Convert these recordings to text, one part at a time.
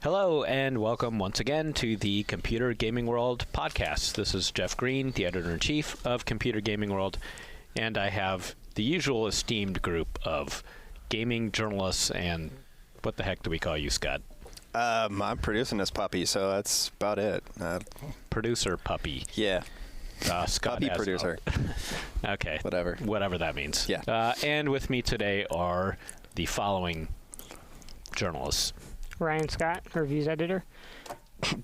Hello, and welcome once again to the Computer Gaming World podcast. This is Jeff Green, the editor-in-chief of Computer Gaming World, and I have the usual esteemed group of gaming journalists and what the heck do we call you, Scott? I'm producing this puppy, so that's about it. Producer puppy. Yeah. Scott puppy producer. Okay. Whatever that means. Yeah. And with me today are the following journalists. Ryan Scott, reviews editor.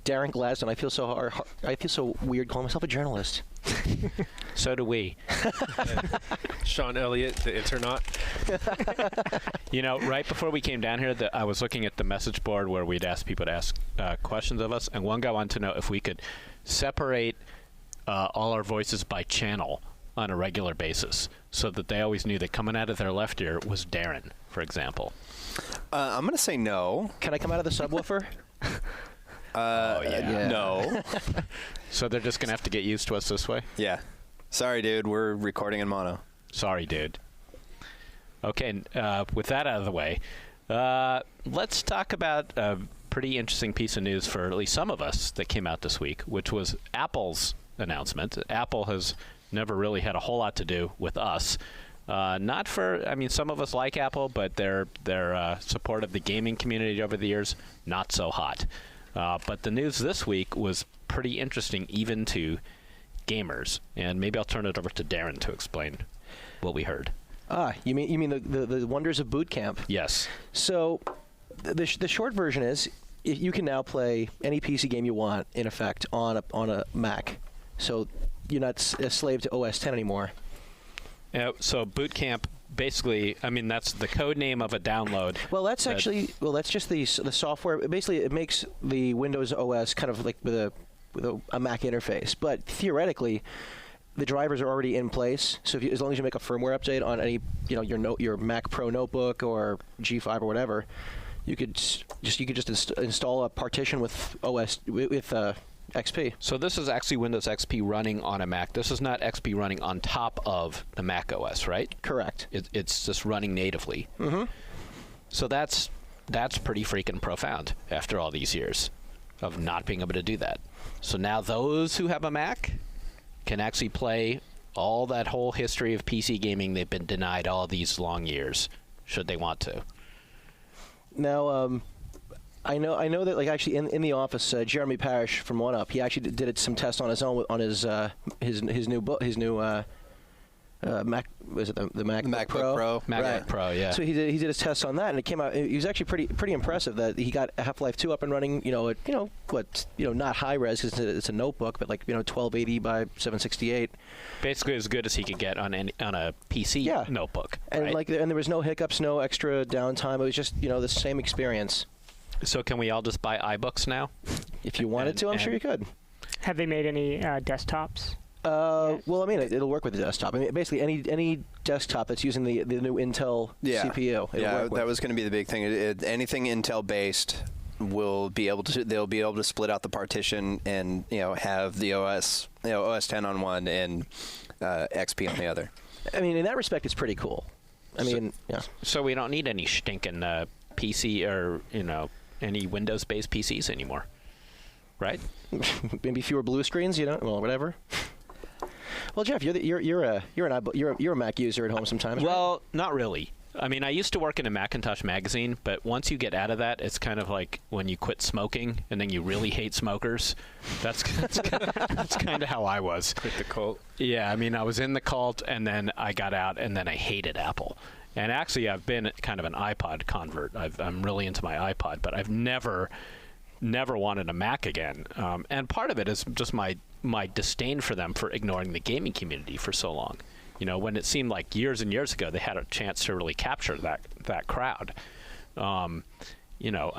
Darren Glaston. I feel so weird calling myself a journalist. So do we. Sean Elliott, the Internaut. You know, right before we came down here, I was looking at the message board where we'd ask people to ask questions of us, and one guy wanted to know if we could separate all our voices by channel on a regular basis so that they always knew that coming out of their left ear was Darren, for example. I'm going to say no. Can I come out of the subwoofer? Yeah. No. So they're just going to have to get used to us this way? Yeah. Sorry, dude. We're recording in mono. Sorry, dude. Okay, with that out of the way, let's talk about a pretty interesting piece of news for at least some of us that came out this week, which was Apple's announcement. Apple has never really had a whole lot to do with us. Not for, I mean, some of us like Apple, but their support of the gaming community over the years, not so hot. But the news this week was pretty interesting, even to gamers. And maybe I'll turn it over to Darren to explain what we heard. You mean the wonders of boot camp? Yes. So the short version is you can now play any PC game you want, in effect, on a Mac. So you're not a slave to OS X anymore. So Boot Camp, basically, I mean, that's the code name of a download. Well, that's just the software. Basically, it makes the Windows OS kind of like with a Mac interface. But theoretically, the drivers are already in place. So as long as you make a firmware update on any, your Mac Pro notebook or G5 or whatever, you could just install a partition with XP. So this is actually Windows XP running on a Mac. This is not XP running on top of the Mac OS, right? Correct. It's just running natively. Mm-hmm. So that's pretty freaking profound after all these years of not being able to do that. So now those who have a Mac can actually play all that whole history of PC gaming they've been denied all these long years, should they want to. Now, I know that, like, actually in the office, Jeremy Parrish from OneUp, he actually did some tests on his own on his new Mac. Was it the MacBook Pro? MacBook Pro, yeah. So he did his tests on that, and it came out. He was actually pretty impressive that he got Half-Life 2 up and running. Not high res because it's a notebook, but 1280 by 768. Basically, as good as he could get on a PC notebook. And right? and there was no hiccups, no extra downtime. It was just the same experience. So can we all just buy iBooks now? If you wanted to, I'm sure you could. Have they made any desktops? Well, I mean, it'll work with the desktop. I mean, basically, any desktop that's using the new Intel CPU. That was going to be the big thing. Anything Intel based will be able to. They'll be able to split out the partition and have the OS X on one and XP on the other. I mean, in that respect, it's pretty cool. So we don't need any stinking PC or any Windows-based PCs anymore, right? Maybe fewer blue screens, Well, whatever. Well, Jeff, you're a Mac user at home sometimes. Well, not really. I mean, I used to work in a Macintosh magazine, but once you get out of that, it's kind of like when you quit smoking and then you really hate smokers. That's kind of how I was. Quit the cult. Yeah, I mean, I was in the cult, and then I got out, and then I hated Apple. And actually, I've been kind of an iPod convert. I'm really into my iPod, but I've never wanted a Mac again. And part of it is just my disdain for them for ignoring the gaming community for so long. When it seemed like years and years ago they had a chance to really capture that crowd. I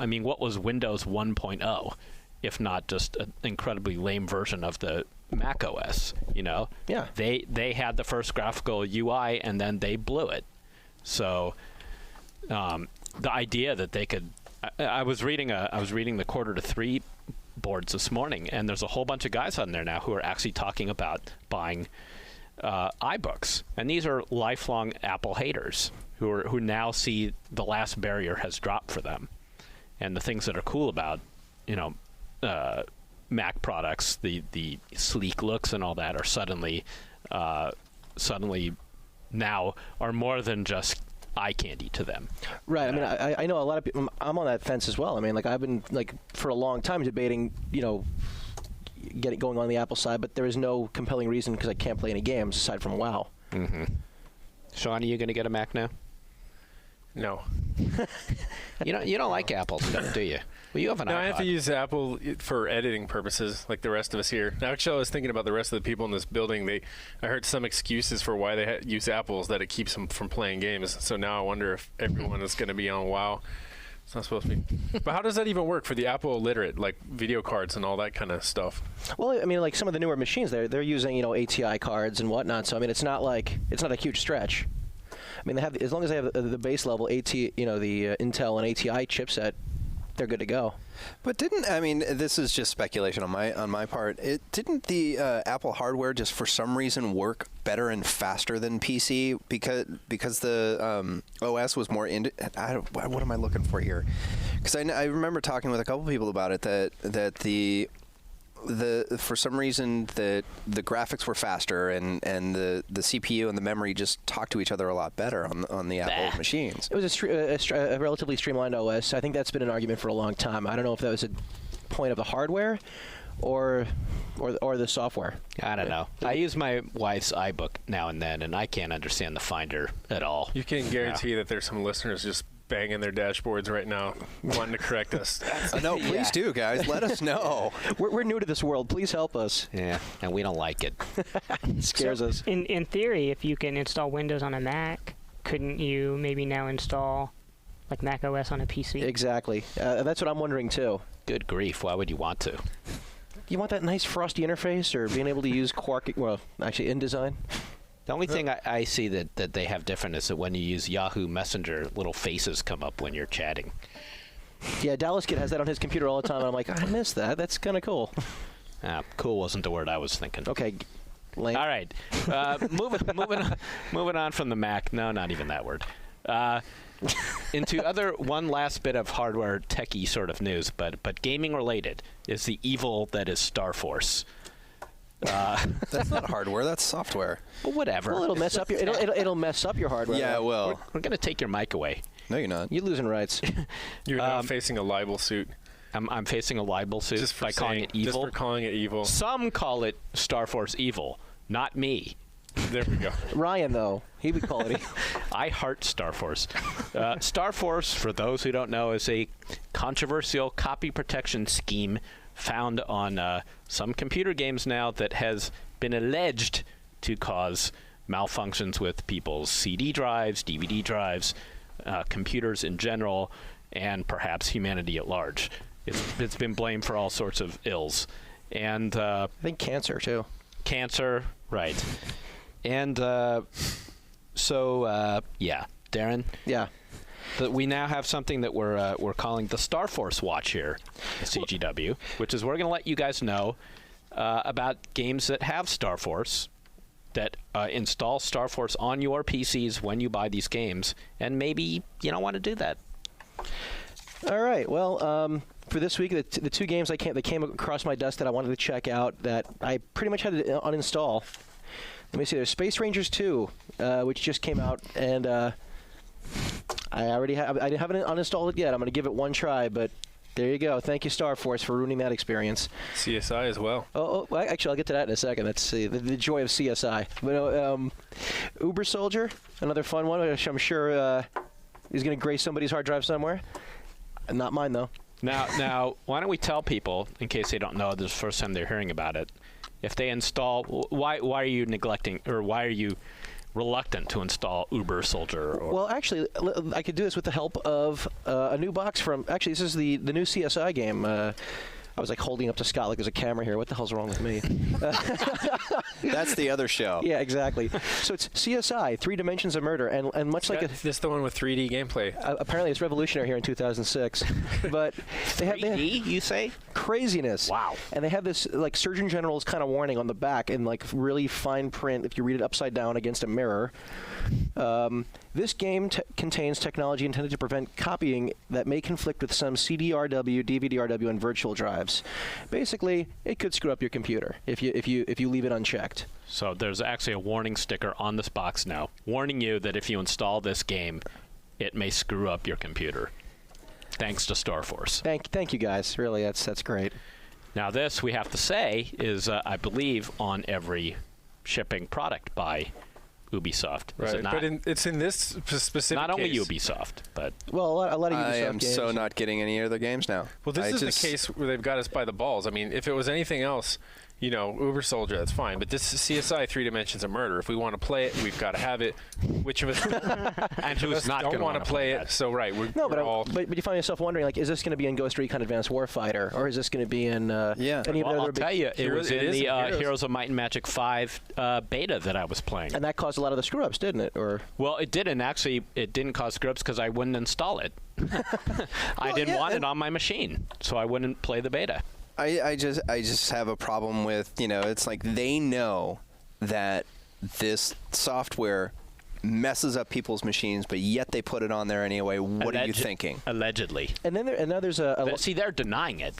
mean, what was Windows 1.0 if not just an incredibly lame version of the Mac OS? Yeah. They had the first graphical UI and then they blew it. So the idea that they could, I was reading the quarter to three boards this morning, and there's a whole bunch of guys on there now who are actually talking about buying iBooks, and these are lifelong Apple haters who now see the last barrier has dropped for them, and the things that are cool about, Mac products, the sleek looks and all that, are suddenly now are more than just eye candy to them. Right. I mean, I know a lot of people. I'm on that fence as well. I mean, like I've been for a long time debating, going on the Apple side, but there is no compelling reason because I can't play any games aside from WoW. Mm-hmm. Sean, are you going to get a Mac now? No. You don't like Apple stuff, do you? Well, you have an iPod. I have to use Apple for editing purposes, like the rest of us here. Actually, I was thinking about the rest of the people in this building. I heard some excuses for why they use Apples, that it keeps them from playing games. So now I wonder if everyone is going to be on WoW. It's not supposed to be. But how does that even work for the Apple illiterate, like video cards and all that kind of stuff? Well, I mean, like some of the newer machines, they're using ATI cards and whatnot. So I mean, it's not a huge stretch. I mean, they have, as long as they have the base level the Intel and ATI chipset, they're good to go. But this is just speculation on my part. Didn't the Apple hardware just for some reason work better and faster than PC because the OS was more what am I looking for here? Because I remember talking with a couple people about it that the for some reason the graphics were faster and the CPU and the memory just talked to each other a lot better on the Apple machines. It was a relatively streamlined OS. I think that's been an argument for a long time. I don't know if that was a point of the hardware or the software. I don't know. I use my wife's iBook now and then, and I can't understand the Finder at all. You can guarantee that there's some listeners just banging their dashboards right now, wanting to correct us. No, please do, guys. Let us know. We're new to this world. Please help us. Yeah, and we don't like it. It scares us. In theory, if you can install Windows on a Mac, couldn't you maybe now install like Mac OS on a PC? Exactly. That's what I'm wondering too. Good grief! Why would you want to? You want that nice frosty interface, or being able to use Quark? Well, actually, InDesign. The only thing I see that they have different is that when you use Yahoo Messenger, little faces come up when you're chatting. Yeah, Dallas Kid has that on his computer all the time, and I'm like, I miss that. That's kind of cool. Cool wasn't the word I was thinking. Okay. Lame. All right. Moving on from the Mac. No, not even that word. Into one last bit of hardware techie sort of news, but gaming related, is the evil that is Starforce. That's not hardware. That's software. Well, whatever. Well, it'll mess up your it'll mess up your hardware. Yeah, well, we're gonna take your mic away. No, you're not. You're losing rights. You're now facing a libel suit. I'm facing a libel suit by calling it evil. Just for calling it evil. Some call it Starforce evil, not me. There we go. Ryan, though, he would call it evil. I heart Starforce. Starforce, for those who don't know, is a controversial copy protection scheme found on some computer games now that has been alleged to cause malfunctions with people's CD drives, DVD drives, computers in general, and perhaps humanity at large. It's been blamed for all sorts of ills. And I think cancer, too. Cancer, right. And yeah, Darren? Yeah. We now have something that we're calling the Starforce Watch here at CGW, which is we're going to let you guys know about games that have Starforce, that install Starforce on your PCs when you buy these games, and maybe you don't want to do that. All right. Well, for this week, the two games that came across my desk that I wanted to check out that I pretty much had to uninstall. Let me see. There's Space Rangers 2, which just came out, and I haven't uninstalled it yet. I'm going to give it one try, but there you go. Thank you, Starforce, for ruining that experience. CSI as well. Well, actually, I'll get to that in a second. Let's see. The joy of CSI. But, Uber Soldier, another fun one, which I'm sure is going to grace somebody's hard drive somewhere. Not mine, though. Now, why don't we tell people, in case they don't know, this is the first time they're hearing about it, if they install, why are you neglecting, or why are you reluctant to install Uber Soldier? Well, actually, I could do this with the help of a new box from, actually, this is the new CSI game. I was like holding up to Scott like there's a camera here. What the hell's wrong with me? That's the other show. Yeah, exactly. So it's CSI, 3 Dimensions of Murder, and much like this is the one with 3D gameplay. Apparently it's revolutionary here in 2006. But they have 3D, you say? craziness. Wow. And they have this like Surgeon General's kind of warning on the back in like really fine print if you read it upside down against a mirror. This game contains technology intended to prevent copying that may conflict with some CD-RW, DVD-RW, and virtual drives. Basically, it could screw up your computer if you leave it unchecked. So there's actually a warning sticker on this box now, warning you that if you install this game, it may screw up your computer. Thanks to Starforce. Thank you guys. Really, that's great. Now this, we have to say, is I believe on every shipping product by Ubisoft. Is it not? But it's in this specific not only case. Ubisoft, but Well, a lot of Ubisoft I am games. so not getting any other games now. Well, this is the case where they've got us by the balls. I mean, if it was anything else, Uber Soldier, that's fine. But this is CSI 3 Dimensions of Murder. If we want to play it, we've got to have it. Which of us and who's not don't going to want to play it? that? So, right, we're all... But you find yourself wondering, like, is this going to be in Ghost Recon Advanced Warfighter, or is this going to be in any of the Well, other I'll tell you, it was in the Heroes. Heroes of Might and Magic 5 beta that I was playing. And that caused a lot of the screw-ups, didn't it? Or Well, it didn't. Actually, it didn't cause screw-ups because I wouldn't install it. I didn't want it on my machine, so I wouldn't play the beta. I just have a problem with, it's like they know that this software messes up people's machines, but yet they put it on there anyway. What are you thinking? Allegedly. and now there's See, they're denying it.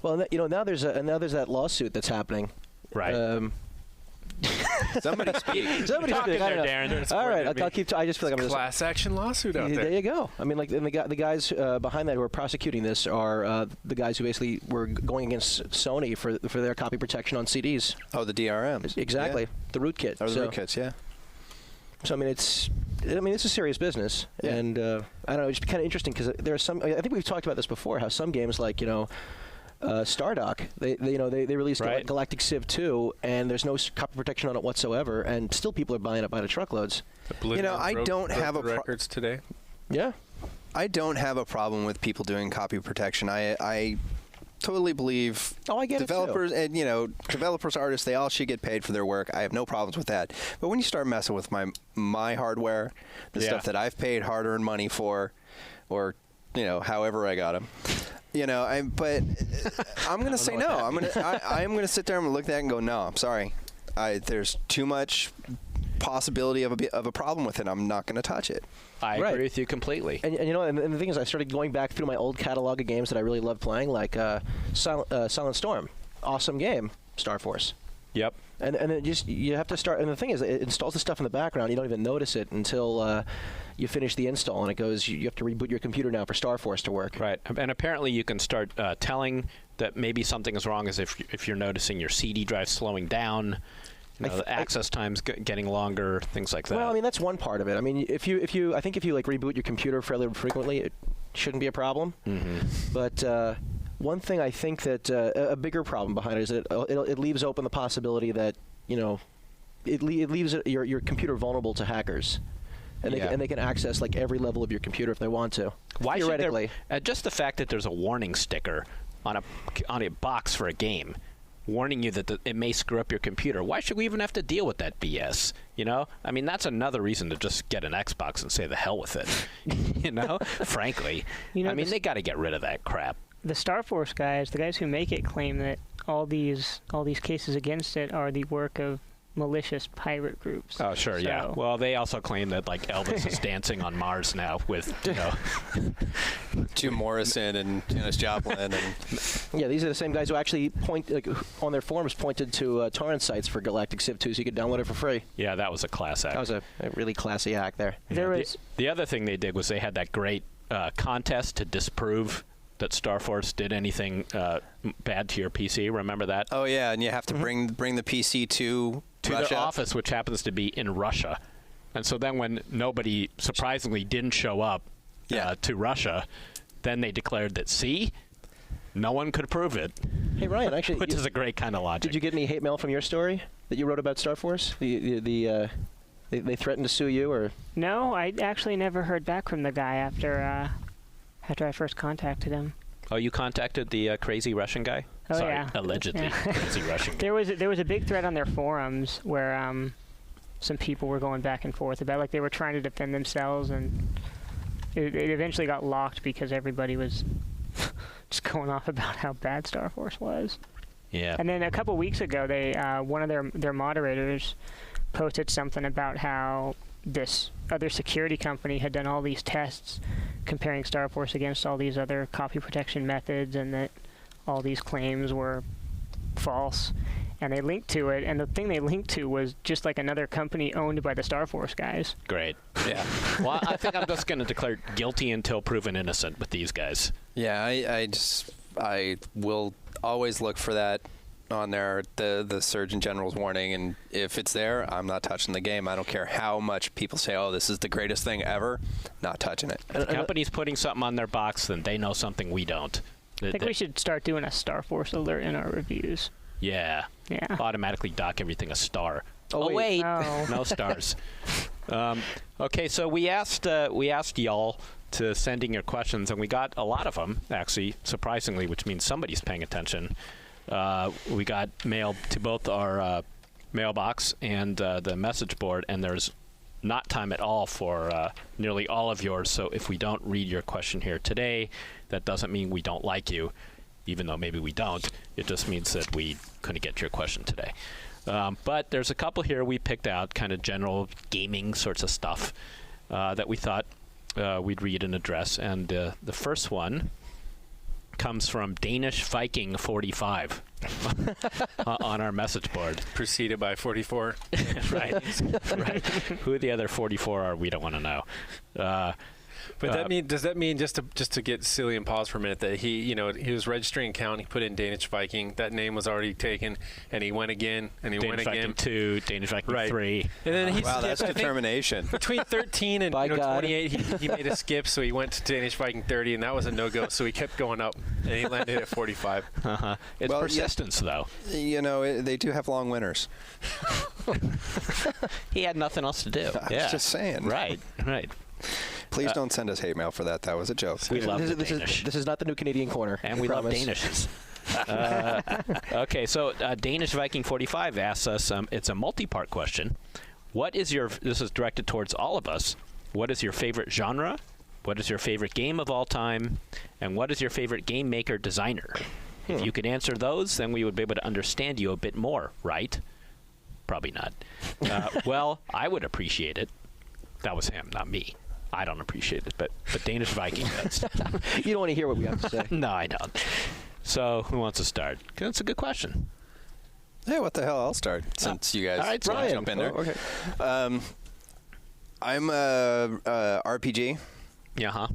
well, now there's that lawsuit that's happening. Right. Somebody speak. Somebody talking speak. I don't there, know. Darren. All right, I'll keep. I just feel like I'm Class action lawsuit out There there. you go. I mean, like, and the guys behind that who are prosecuting this are the guys who basically were going against Sony for their copy protection on CDs. Oh, the DRMs. Exactly, Yeah. the rootkit. Or the rootkits, yeah. So I mean, it's serious business, Yeah. and I don't know. It's kind of interesting because there are some. I think we've talked about this before. How some games like Stardock, they released Right. Galactic Civ 2, and there's no copy protection on it whatsoever, and still people are buying it by the truckloads. I don't have a records today. Yeah. I don't have a problem with people doing copy protection. I totally believe I get developers and developers, artists, they all should get paid for their work. I have no problems with that. But when you start messing with my hardware, the stuff that I've paid hard-earned money for, or however I got them. But I'm going to say no. I'm going to sit there and look at that and go, no, I'm sorry. There's too much possibility of a problem with it. I'm not going to touch it. I Right. agree with you completely. And the thing is, I started going back through my old catalog of games that I really loved playing, like Silent Storm, awesome game, Starforce. Yep. And you have to start. And the thing is, it installs the stuff in the background. You don't even notice it until you finish the install, and it goes. You have to reboot your computer now for Starforce to work. Right. And apparently you can start telling that maybe something is wrong as if you're noticing your CD drive slowing down, the access times getting longer, things like that. Well, I mean, that's one part of it. I mean, if you reboot your computer fairly frequently, it shouldn't be a problem. Mm-hmm. But one thing I think that a bigger problem behind it is that it leaves open the possibility that it leaves your computer vulnerable to hackers, and they can access like every level of your computer if they want to. Why theoretically? should there, just the fact that there's a warning sticker on a box for a game, warning you that it may screw up your computer. Why should we even have to deal with that BS? I mean, that's another reason to just get an Xbox and say the hell with it. Frankly, I mean, they got to get rid of that crap. The Starforce guys, the guys who make it, claim that all these cases against it are the work of malicious pirate groups. Oh, sure, yeah. Well, they also claim that like Elvis is dancing on Mars now with Jim Morrison and Janis Joplin. And Yeah, these are the same guys who actually on their forums pointed to torrent sites for Galactic Civ 2, so you could download it for free. Yeah, that was a class act. That was a really classy act there. The other thing they did was they had that great contest to disprove that Starforce did anything bad to your PC. Remember that? Oh yeah, and you have to bring the PC to Russia. Their office, which happens to be in Russia. And so then when nobody surprisingly didn't show up to Russia, then they declared that, see, no one could prove it. Hey Ryan, actually, which is a great kind of logic. Did you get any hate mail from your story that you wrote about Starforce? They threatened to sue you, or? No, I actually never heard back from the guy after I first contacted him. Oh, you contacted the crazy Russian guy? Oh, Sorry, yeah. allegedly crazy Russian. There was a big thread on their forums where some people were going back and forth about, like, they were trying to defend themselves, and it eventually got locked because everybody was just going off about how bad Starforce was. Yeah. And then a couple weeks ago, they one of their moderators posted something about how this other security company had done all these tests comparing Starforce against all these other copy protection methods, and that all these claims were false. And they linked to it, and the thing they linked to was just like another company owned by the Starforce guys. Great. Yeah. Well, I think I'm just going to declare guilty until proven innocent with these guys. Yeah, I will always look for that on there, the Surgeon General's warning, and if it's there, I'm not touching the game. I don't care how much people say, oh, this is the greatest thing ever. Not touching it. If the company's putting something on their box, then they know something we don't. I think we should start doing a Starforce alert in our reviews. Yeah. Yeah. Automatically dock everything a star. Oh, wait. Oh. No stars. Okay, so we asked y'all to send in your questions, and we got a lot of them, actually, surprisingly, which means somebody's paying attention. We got mail to both our mailbox and the message board, and there's not time at all for nearly all of yours. So if we don't read your question here today, that doesn't mean we don't like you, even though maybe we don't. It just means that we couldn't get your question today. But there's a couple here we picked out, kind of general gaming sorts of stuff that we thought we'd read and address. And the first one comes from Danish Viking 45 on our message board. Preceded by 44. Right. Who the other 44 are, we don't want to know. But does that mean just to get silly and pause for a minute that he was registering account, he put in Danish Viking, that name was already taken, and he went again and he Danish went again. Viking 2, Danish Viking 3. And then Wow, that's determination. Between 13 and 28, he made a skip, so he went to Danish Viking 30, and that was a no-go. So he kept going up, and he landed at 45. It's persistence, though. They do have long winters. He had nothing else to do. I was just saying. Right. Please don't send us hate mail for that. That was a joke. We love the Danish. This is not the new Canadian corner. And we love Danishes. Okay, so Danish Viking 45 asks us, it's a multi-part question. This is directed towards all of us. What is your favorite genre? What is your favorite game of all time? And what is your favorite game maker designer? If you could answer those, then we would be able to understand you a bit more, right? Probably not. Well, I would appreciate it. That was him, not me. I don't appreciate it, but Danish Viking does. You don't want to hear what we have to say. No, I don't. So who wants to start? That's a good question. Yeah, what the hell? I'll start since you guys all right, want to jump in there. Oh, okay. I'm a RPG. Yeah,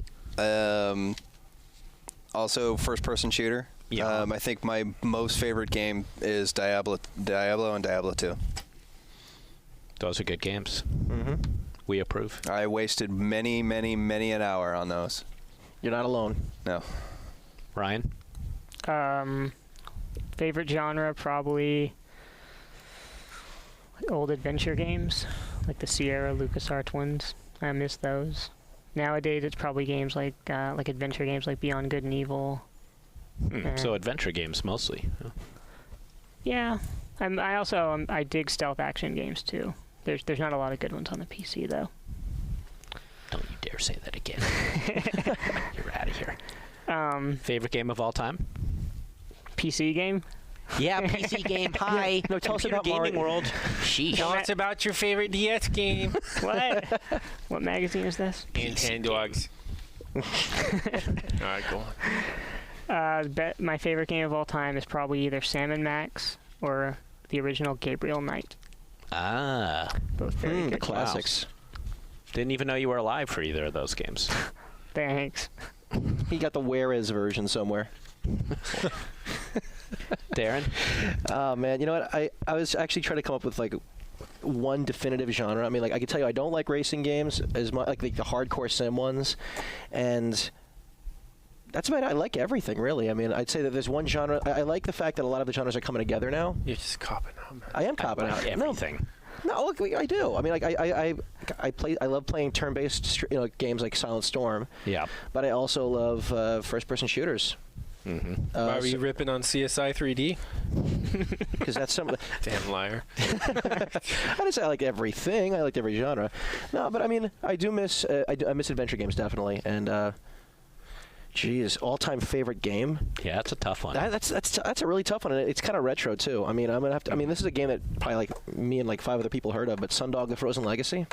Also first-person shooter. Yeah. I think my most favorite game is Diablo and Diablo 2. Those are good games. Mm-hmm. We approve. I wasted many an hour on those. You're not alone. No. Ryan? Favorite genre, probably old adventure games, like the Sierra LucasArts ones. I miss those. Nowadays, it's probably games like adventure games like Beyond Good and Evil. So adventure games mostly. Yeah. I dig stealth action games too. There's not a lot of good ones on the PC though. Don't you dare say that again. You're out of here. Favorite game of all time? PC game? Yeah, PC game. Hi. No, tell us Computer about gaming Mario. world. Sheesh. Tell us about your favorite DS game. What? What magazine is this? And Dogs. All right, go on. My favorite game of all time is probably either Sam & Max or the original Gabriel Knight. Ah. Both very The good. classics. Didn't even know you were alive for either of those games. Thanks. He got the Where Is version somewhere. Darren? Oh, man. You know what? I was actually trying to come up with, like, one definitive genre. I mean, like, I can tell you I don't like racing games as much, like the hardcore sim ones. And that's about it. I like everything, really. I mean, I'd say that there's one genre. I like the fact that a lot of the genres are coming together now. You're just copping out, man. I am copping out. Everything. No, look, I do. I mean, like I love playing turn-based games like Silent Storm. Yeah. But I also love first-person shooters. Why were you ripping on CSI 3D? Because that's some. Damn liar. I didn't say I liked everything. I liked every genre. No, but I mean, I do miss. I miss adventure games definitely, and. Geez, all-time favorite game? Yeah, that's a tough one. That's a really tough one, and it's kind of retro too. I mean, I'm gonna have to. I mean, this is a game that probably like me and like 5 other people heard of, but Sundog: The Frozen Legacy.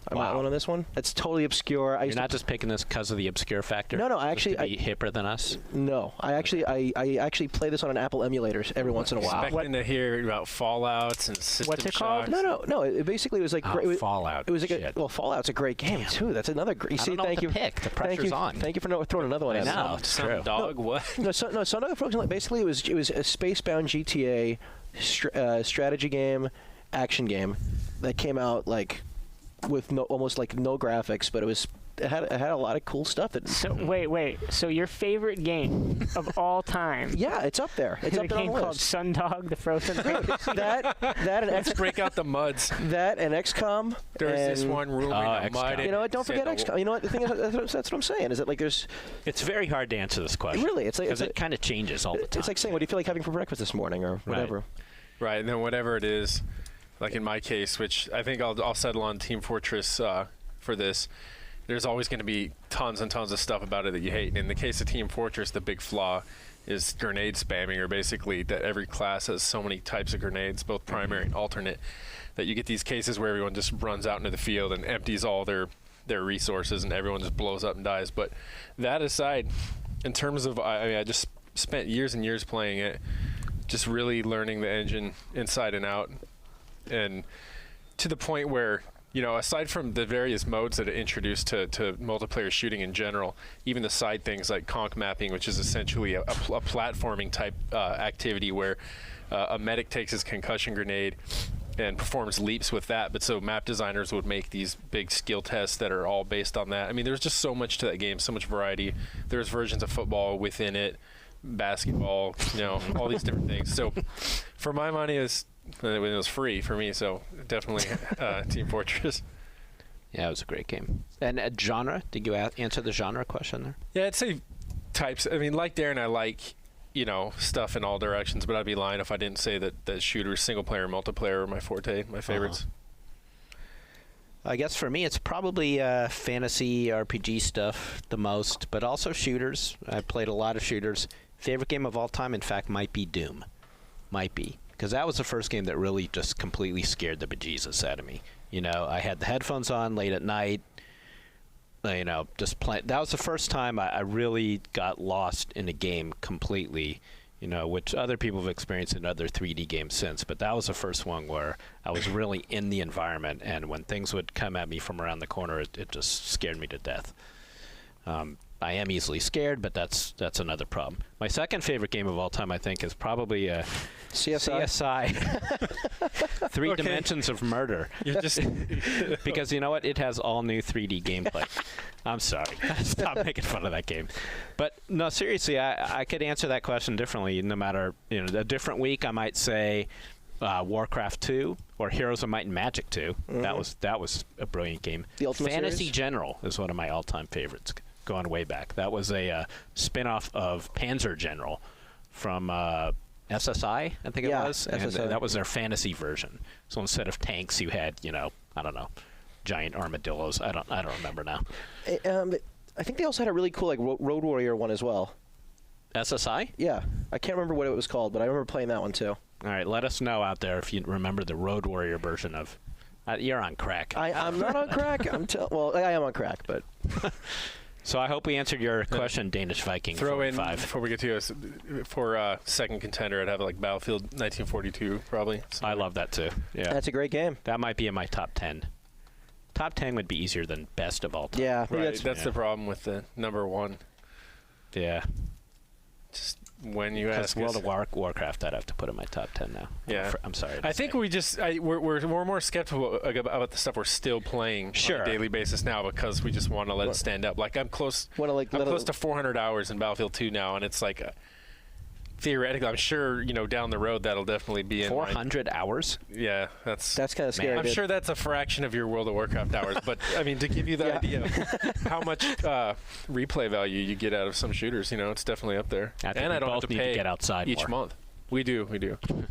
I'm not one on this one. It's totally obscure. You're not just picking this because of the obscure factor? No, I actually... to be hipper than us? No. I actually play this on an Apple emulator every once in a while. Expecting to hear about Fallouts and System What's it called? Shocks. No. It basically was like... Fallout. It was like Fallout's a great game, too. That's another great... I don't know what to pick. The pressure's on. Thank you for throwing another one at me. No, it's true. Dog, what? Sundog: The Frozen... Basically, it was a space-bound GTA strategy game, action game that came out, like... with almost like no graphics, but it had a lot of cool stuff. So wait. So your favorite game of all time? Yeah, it's up there. It's is up a there on game the called list. Sundog: The Frozen Legacy. that and Let's break out the muds. that and XCOM. There's this one room in the XCOM. mud. You know what? Don't forget XCOM. You know what? The thing is, that's what I'm saying. Is that like there's It's very hard to answer this question. really? It's like Because it kind of changes all the time. it's like saying, what do you feel like having for breakfast this morning, or whatever? Right, and then whatever it is, like in my case, which I think I'll settle on Team Fortress for this, there's always going to be tons and tons of stuff about it that you hate. And in the case of Team Fortress, the big flaw is grenade spamming, or basically that every class has so many types of grenades, both primary and alternate, that you get these cases where everyone just runs out into the field and empties all their resources and everyone just blows up and dies. But that aside, in terms of, I just spent years and years playing it, just really learning the engine inside and out, and to the point where, you know, aside from the various modes that it introduced to multiplayer shooting in general, even the side things like conch mapping, which is essentially a platforming type activity where a medic takes his concussion grenade and performs leaps with that. But so map designers would make these big skill tests that are all based on that. I mean, there's just so much to that game, so much variety. There's versions of football within it, basketball, you know, all these different things. So for my money, it was free for me, so definitely Team Fortress. Yeah, it was a great game. And genre? Did you answer the genre question there? Yeah, I'd say types. I mean, like Darren, I like, you know, stuff in all directions, but I'd be lying if I didn't say that shooters, single player, multiplayer are my forte, my favorites. I guess for me, it's probably fantasy RPG stuff the most, but also shooters. I played a lot of shooters. Favorite game of all time, in fact, might be Doom. Might be. Because that was the first game that really just completely scared the bejesus out of me. You know, I had the headphones on late at night, you know, just playing. That was the first time I really got lost in a game completely, you know, which other people have experienced in other 3D games since. But that was the first one where I was really in the environment, and when things would come at me from around the corner, it just scared me to death. I am easily scared, but that's another problem. My second favorite game of all time, I think, is probably CSI. Three Dimensions of Murder. You're just because you know what? It has all new 3D gameplay. I'm sorry. Stop making fun of that game. But no, seriously, I could answer that question differently. No matter, you know, a different week, I might say Warcraft 2 or Heroes of Might and Magic 2. Mm-hmm. That was a brilliant game. The Ultimate Fantasy series? General is one of my all-time favorites, going way back. That was a spin-off of Panzer General from SSI, I think it was. And SSI. that was their fantasy version. So instead of tanks, you had, you know, I don't know, giant armadillos. I don't remember now. I think they also had a really cool like Road Warrior one as well. SSI? Yeah, I can't remember what it was called, but I remember playing that one too. All right, let us know out there if you remember the Road Warrior version of. You're on crack. I'm not on crack. Well, I am on crack, but. So I hope we answered your question, Danish Viking. Throw 45. in, before we get to us, for second contender, I'd have like Battlefield 1942 probably. I love that too. Yeah, that's a great game. That might be in my top 10. Top 10 would be easier than best of all time. Yeah, right. That's the problem with the number one. Yeah. Just when you ask World of Warcraft, I'd have to put in my top 10 now. Yeah, I'm sorry. I think we're more skeptical about the stuff we're still playing on a daily basis now because we just want to let it stand up. Like I'm close. I'm close to 400 hours in Battlefield 2 now, and it's like theoretically, I'm sure, down the road that'll definitely be in 400 hours? Yeah, that's kind of scary. I'm sure that's a fraction of your World of Warcraft hours, but I mean, to give you the idea of how much replay value you get out of some shooters, it's definitely up there. And I don't have to pay to get outside each month. We do.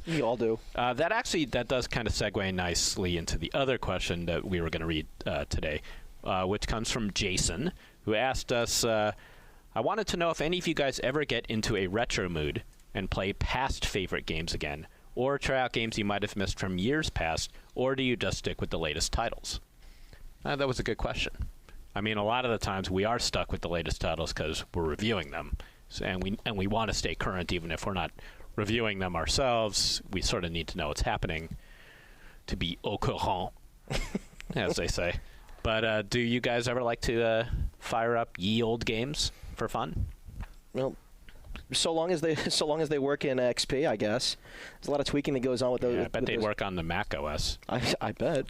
We all do. That does kind of segue nicely into the other question that we were going to read today, which comes from Jason, who asked us, I wanted to know if any of you guys ever get into a retro mood and play past favorite games again, or try out games you might have missed from years past, or do you just stick with the latest titles? That was a good question. I mean, a lot of the times we are stuck with the latest titles because we're reviewing them, and we want to stay current even if we're not reviewing them ourselves. We sort of need to know what's happening to be au courant, as they say. But do you guys ever like to fire up ye old games for fun? Well, so long as they work in XP, I guess. There's a lot of tweaking that goes on with those. Yeah, I bet they'd work on the Mac OS. I bet.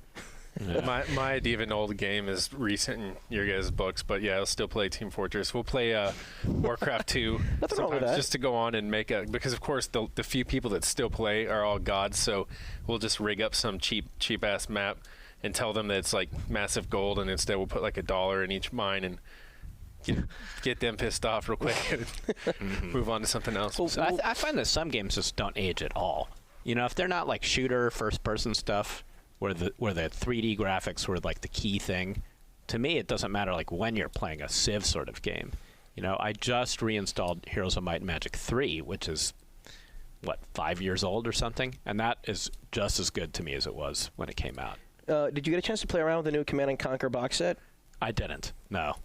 Yeah. My even old game is recent in your guys' books, but yeah, I'll still play Team Fortress. We'll play Warcraft 2 Nothing wrong with that. Just to go on and make because of course the few people that still play are all gods, so we'll just rig up some cheap ass map and tell them that it's like massive gold, and instead we'll put like $1 in each mine and get them pissed off real quick and move on to something else. So I find that some games just don't age at all. If they're not like shooter first-person stuff where the 3D graphics were like the key thing, to me it doesn't matter like when you're playing a Civ sort of game. I just reinstalled Heroes of Might and Magic 3, which is 5 years old or something, and that is just as good to me as it was when it came out. Did you get a chance to play around with the new Command and Conquer box set? I didn't. No.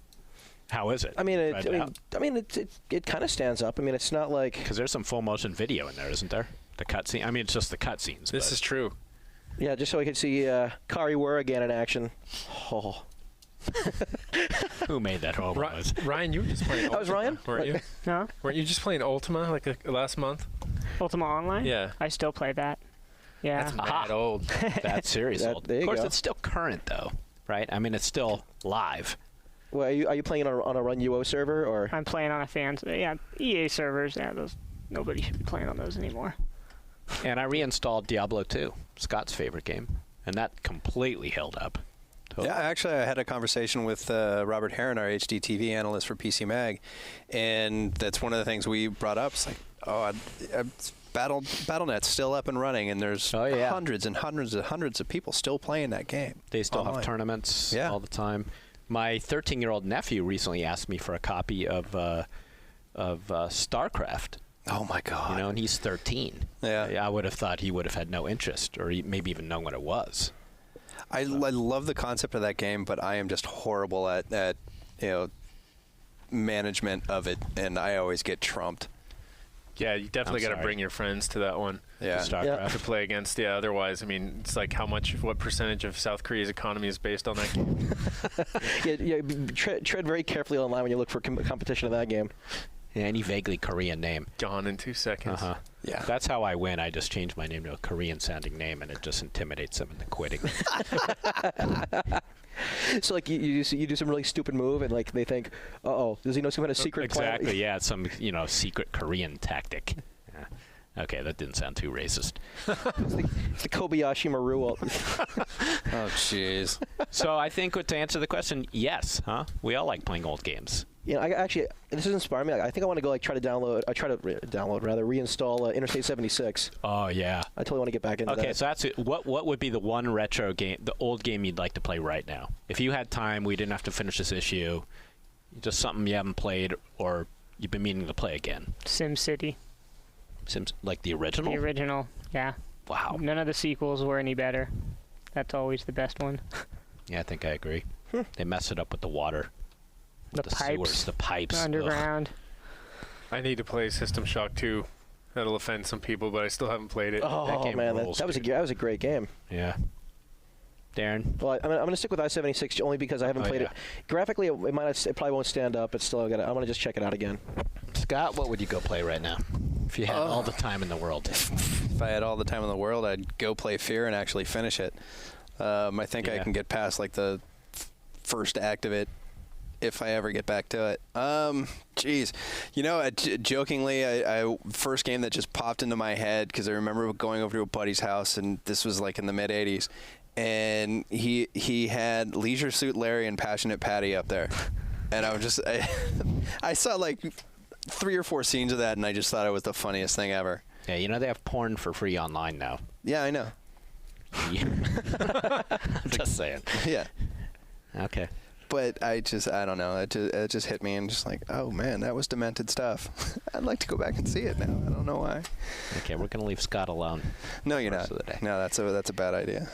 How is it? I mean, it kind of stands up. I mean, it's not like because there's some full motion video in there, isn't there? The cutscene. I mean, it's just the cutscenes. This is true. Yeah, just so we could see Kari Wur again in action. Oh. Who made that whole Ryan, you were just playing Ultima. That was Ryan? Weren't you? No? Weren't you just playing Ultima like last month? Ultima Online? Yeah. I still play that. Yeah. That's mad old. That's serious old. There you of course, go. it's still current, though, right? I mean, it's still live. Well, are you playing on a Run UO server or? I'm playing on EA servers. Yeah, nobody should be playing on those anymore. And I reinstalled Diablo 2, Scott's favorite game, and that completely held up. Totally. Yeah, actually, I had a conversation with Robert Heron, our HDTV analyst for PC Mag, and that's one of the things we brought up. It's like, BattleNet's still up and running, and there's hundreds and hundreds and hundreds of people still playing that game. They still online. have tournaments all the time. My 13-year-old nephew recently asked me for a copy of StarCraft. Oh my God! And he's 13. Yeah, I would have thought he would have had no interest, or maybe even known what it was. I love the concept of that game, but I am just horrible at management of it, and I always get trumped. Yeah, you definitely got to bring your friends to that one. Yeah. To play against. Yeah, otherwise, I mean, it's like what percentage of South Korea's economy is based on that game? Tread very carefully online when you look for competition in that game. Yeah, any vaguely Korean name. Gone in 2 seconds. Uh-huh. Yeah. That's how I win. I just change my name to a Korean-sounding name, and it just intimidates them into quitting. So, like, you do some really stupid move, and, like, they think, uh-oh, does he know some kind of secret plan? Exactly, yeah, it's some, secret Korean tactic. Yeah. Okay, that didn't sound too racist. It's the Kobayashi Maru. Oh, jeez. So I think to answer the question, yes, huh? We all like playing old games. This has inspired me. I think I want to go reinstall Interstate 76. Oh yeah, I totally want to get back into that. Okay, so that's it. What would be the one retro game, the old game you'd like to play right now? If you had time, we didn't have to finish this issue. Just something you haven't played or you've been meaning to play again. SimCity. Like the original? The original, yeah. Wow. None of the sequels were any better. That's always the best one. Yeah, I think I agree. They messed it up with the water. The pipes. Sewers, the pipes. Underground. I need to play System Shock 2. That'll offend some people, but I still haven't played it. Oh, man, that was a great game. Yeah. Darren? Well, I'm going to stick with I-76 only because I haven't played it. Graphically, it probably won't stand up, but still, I'm going to just check it out again. Scott, what would you go play right now? If you had all the time in the world. If I had all the time in the world, I'd go play Fear and actually finish it. I think I can get past like the first act of it if I ever get back to it. Geez. Jokingly, I first game that just popped into my head because I remember going over to a buddy's house, and this was like in the mid-'80s, and he had Leisure Suit Larry and Passionate Patty up there. And I saw like 3 or 4 scenes of that, and I just thought it was the funniest thing ever. Yeah, they have porn for free online now. Yeah, I know. I'm just saying. Yeah. Okay. But I don't know. It just hit me and just like, oh man, that was demented stuff. I'd like to go back and see it now. I don't know why. Okay, we're gonna leave Scott alone. No, you're not. No, that's a bad idea.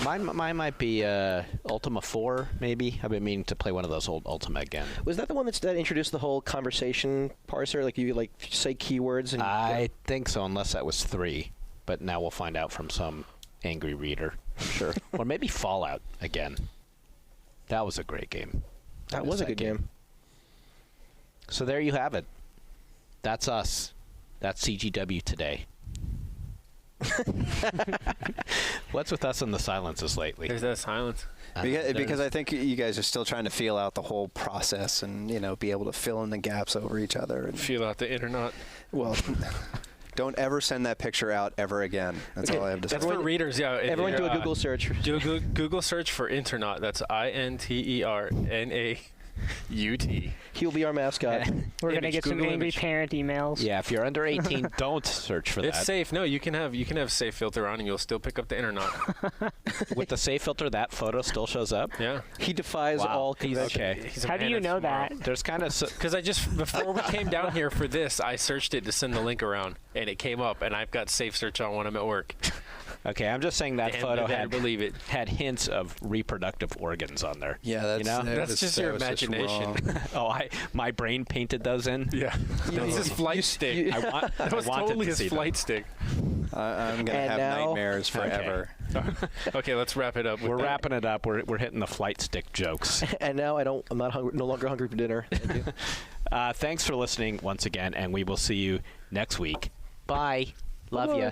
Mine might be Ultima 4, maybe. I've been meaning to play one of those old Ultima again. Was that the one that introduced the whole conversation parser? Like you say keywords and. I think so, unless that was 3. But now we'll find out from some angry reader. I'm sure. Or maybe Fallout again. That was a great game. That was a good game. So there you have it. That's us. That's CGW today. What's with us in the silences lately? There's that silence. Because I think you guys are still trying to feel out the whole process and, be able to fill in the gaps over each other. And feel out the internet. Well, don't ever send that picture out ever again. That's all I have to say. That's for readers, yeah. Everyone do a Google search. Do a Google search for Internet. That's INTERNAUT. He'll be our mascot. We're going to get some Google angry image. parent emails. Yeah, if you're under 18, don't search for that. It's safe. No, you can have safe filter on, and you'll still pick up the internet. With the safe filter, that photo still shows up? Yeah. He defies all convention. Okay. He's a How do man you of know tomorrow. that? There's kind of... Because before we came down here for this, I searched it to send the link around, and it came up, and I've got safe search on when I'm at work. Okay, I'm just saying that And photo better believe it. had hints of reproductive organs on there. Yeah, That's just your imagination. My brain painted those in. Yeah. That's his flight stick. That was totally his flight stick. I'm going to have nightmares forever. Okay, let's wrap it up. We're wrapping it up. We're hitting the flight stick jokes. And now I'm not hungry, no longer hungry for dinner. Thank you. Thanks for listening once again, and we will see you next week. Bye. Love ya.